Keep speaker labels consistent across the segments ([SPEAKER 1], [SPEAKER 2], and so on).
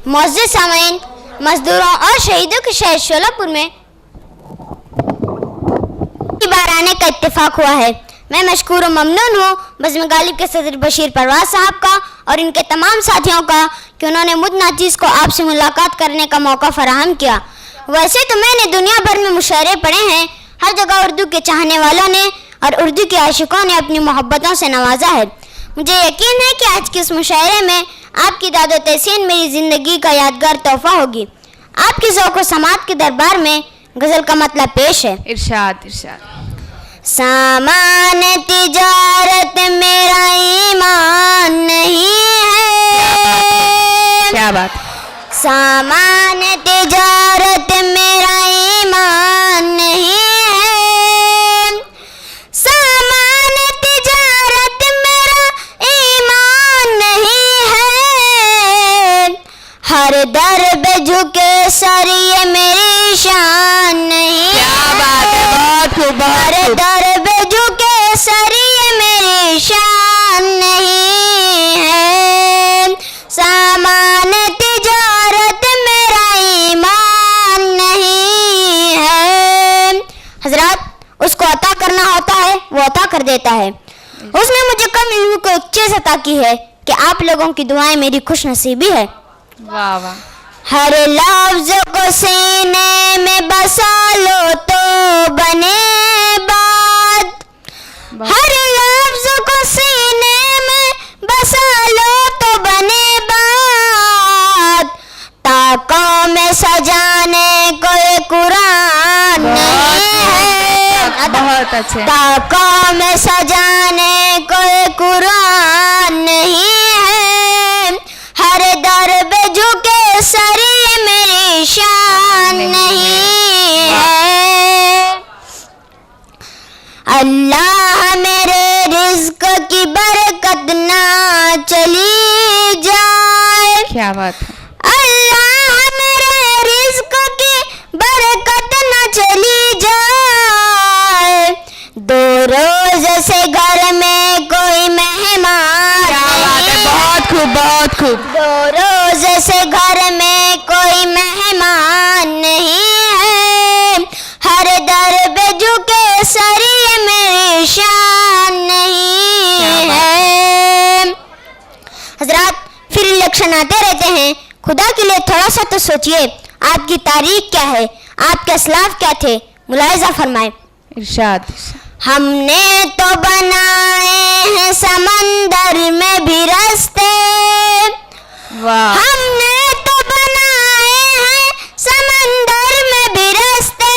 [SPEAKER 1] मुअज़्ज़िज़ सामीन, मजदूरों और शहीदों के शहर शोलापुर में बार आने का इत्तेफाक हुआ है। मैं मशकूर और ममनून हूँ बज़्म गालिब के सदर बशीर परवाज़ साहब का और इनके तमाम साथियों का कि उन्होंने मुझ नाचीज़ को आपसे मुलाकात करने का मौका फराहम किया। वैसे तो मैंने दुनिया भर में मुशायरे पढ़े हैं, हर जगह उर्दू के चाहने वालों ने और उर्दू के आशिकों ने अपनी मोहब्बतों से नवाजा है। मुझे यकीन है कि आज के इस मुशायरे में आपकी दादो तहसीन मेरी ज़िंदगी का यादगार तोहफ़ा होगी। आपकी ज़ौक़ व समात के दरबार में गज़ल का मतलब पेश है।
[SPEAKER 2] इरशाद इरशाद।
[SPEAKER 1] सामान तिजारत मेरा ईमान नहीं है।
[SPEAKER 2] क्या बात।
[SPEAKER 1] सामान तिजारत मेरा ईमान नहीं है। सामान तिजारत मेरा ईमान नहीं है। हर दर पे झुके सर ये मेरी शान नहीं है।
[SPEAKER 2] क्या बात है, बहुत खूब बहुत
[SPEAKER 1] हर
[SPEAKER 2] खूब।
[SPEAKER 1] दर पे झुके सर ये मेरी शान नहीं है। सामान तिजारत मेरा ईमान नहीं है। हजरात, उसको अता करना होता है वो अता कर देता है। उसने मुझे कम इल्म को एक चीज़ अता की है कि आप लोगों की दुआएं मेरी खुश नसीबी है।
[SPEAKER 2] वाह वाह।
[SPEAKER 1] हर लफ्ज को सीने में बसा लो तो बने बात। हर लफ्ज को सीने में बसा लो तो बने बात। ताकों में सजाने कोई कुरान नहीं है।
[SPEAKER 2] बहुत अच्छे।
[SPEAKER 1] ताकों में सजाने कोई कुरान नहीं है। हर दर पे झुके सर ये मेरी शान नहीं है। अल्लाह मेरे रिज़्क की बरकत ना चली जाए।
[SPEAKER 2] क्या बात है।
[SPEAKER 1] अल्लाह मेरे रिज़्क की बरकत ना चली जाए। दो रोज से घर में कोई मेहमान।
[SPEAKER 2] क्या बात है, बहुत खूब बहुत खूब।
[SPEAKER 1] दो रोज से घर में कोई मेहमान नहीं है। हर दर पे झुके सर ये मेरी शान नहीं है। हजरात, फिर इलेक्शन आते रहते हैं। खुदा के लिए थोड़ा सा तो सोचिए, आपकी तारीख क्या है, आपके असलाफ क्या थे, मुलाहिजा फरमाएं।
[SPEAKER 2] इरशाद।
[SPEAKER 1] हमने तो बनाए हैं समंदर में भी रास्ते।
[SPEAKER 2] वाह।
[SPEAKER 1] हमने तो बनाए हैं समंदर में भी रास्ते।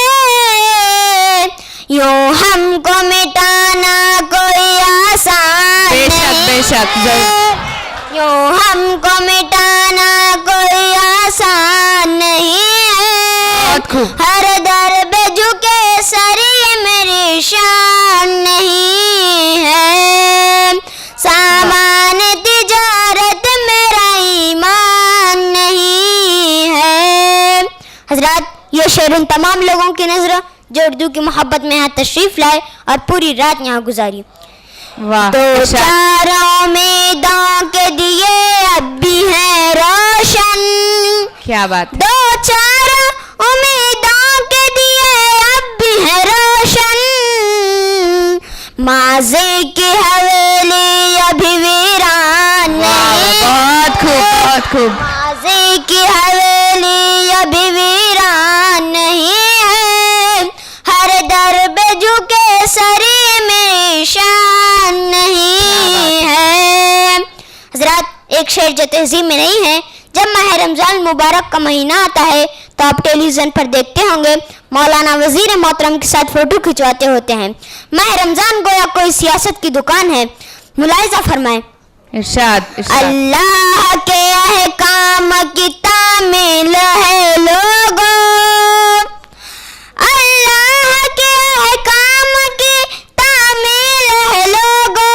[SPEAKER 1] यूं हमको मिटाना कोई आसान
[SPEAKER 2] बेशक बेशक।
[SPEAKER 1] नहीं। यूं हमको मिटाना कोई आसान नहीं है।
[SPEAKER 2] बहुत खूब।
[SPEAKER 1] हर दर पे झुके सर ये मेरी शान नहीं है। सामान तिजारत मेरा ईमान नहीं है। हजरात, ये शेर उन तमाम लोगों की नजर जो उर्दू की मोहब्बत में यहाँ तशरीफ लाए और पूरी रात यहाँ गुजारी।
[SPEAKER 2] वाह।
[SPEAKER 1] दो चार उम्मीदों के दिए अब भी हैं रोशन।
[SPEAKER 2] क्या बात है।
[SPEAKER 1] दो चार उम्मीदों के दिए अब भी हैं रोशन। माज़ी की हवेली अभी वीरान नहीं।
[SPEAKER 2] बहुत खूब बहुत खूब।
[SPEAKER 1] माज़ी की हवेली अभी वीरान नहीं है। हर दर पे झुके सर ये मेरी शान नहीं है। हजरात, एक शेर जो तहजीब में नहीं है। जब माह रमजान मुबारक का महीना आता है तो आप टेलीविजन पर देखते होंगे मौलाना वजीर मोहतरम के साथ फोटो खिंचवाते होते हैं। माह रमजान गोया कोई सियासत की दुकान है। मुलाहिजा फरमाएं।
[SPEAKER 2] इरशाद इरशाद।
[SPEAKER 1] अल्लाह के अहकाम की तामील है लोगों। अल्लाह के अहकाम की तामील है लोगों।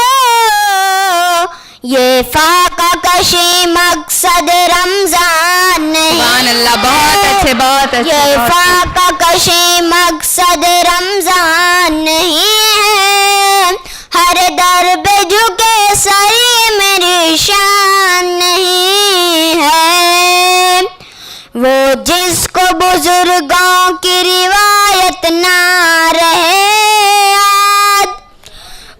[SPEAKER 1] ये फाका कशी मकसद रमजान नहीं।
[SPEAKER 2] सुभान अल्लाह, बहुत अच्छे बहुत अच्छे।
[SPEAKER 1] ये फाका कशी मकसद रमजान नहीं है। हर दर पे झुके सर ये मेरी शान नहीं है। जिसको बुजुर्गों की रिवायत ना रहे याद,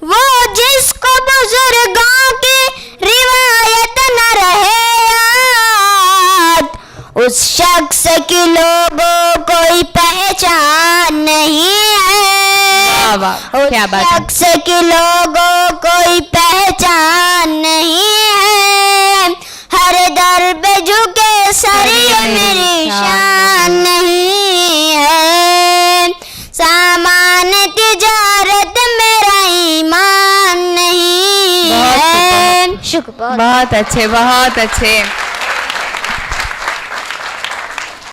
[SPEAKER 1] वो जिसको बुजुर्गों की रिवायत न रहे याद, उस शख्स की लोगों कोई पहचान नहीं है।
[SPEAKER 2] वाह, क्या बात है।
[SPEAKER 1] शख्स की लोगों कोई पहचान नहीं है, हर दर पे झुके सर ये मेरी शान नहीं है, सामान तिजारत मेरा ईमान नहीं है। शुक्र।
[SPEAKER 2] बहुत अच्छे, बहुत अच्छे।